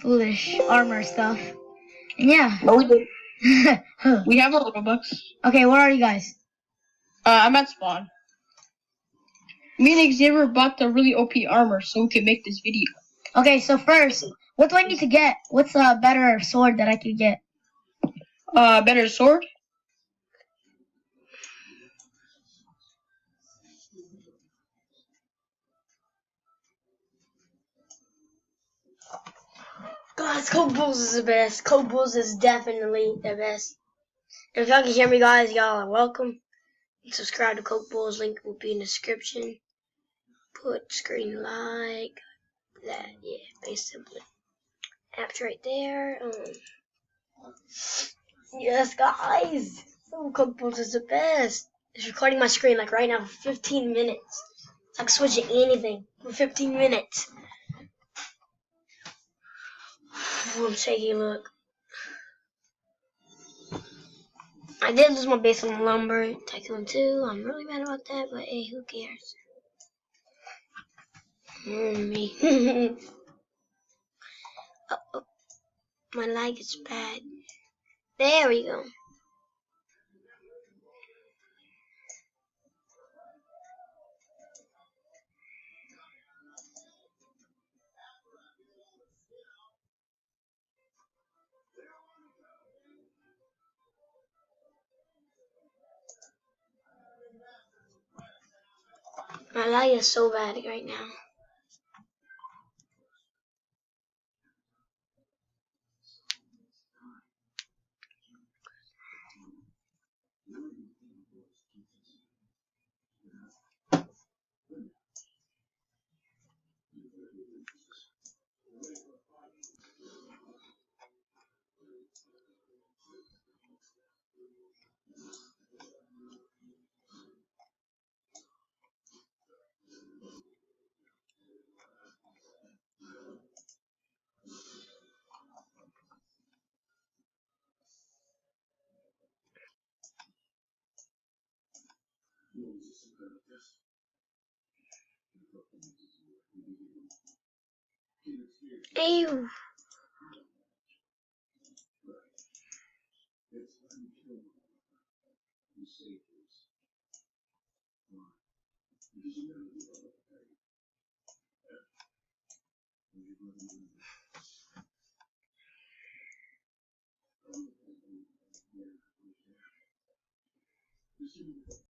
Foolish armor stuff. And yeah. But we did. We have a Robux. Okay, where are you guys? I'm at spawn. Me and Xavier bought the really OP armor so we can make this video. Okay, so first, what do I need to get? What's a better sword that I can get? Better sword? Guys, Code Bulls is the best. Code Bulls is definitely the best. If y'all can hear me, guys, y'all are welcome. Subscribe to Code Bulls. Link will be in the description. Put screen like that. Yeah, basically. Apps right there. Yes, guys. Code Bulls is the best. It's recording my screen like right now for 15 minutes. It's like switching anything for 15 minutes. I'm taking a look. I did lose my base on lumber, Tycoon 2. I'm really mad about that, but hey, who cares? Me. Oh, my lag is bad. There we go. My lag is so bad right now. Ew.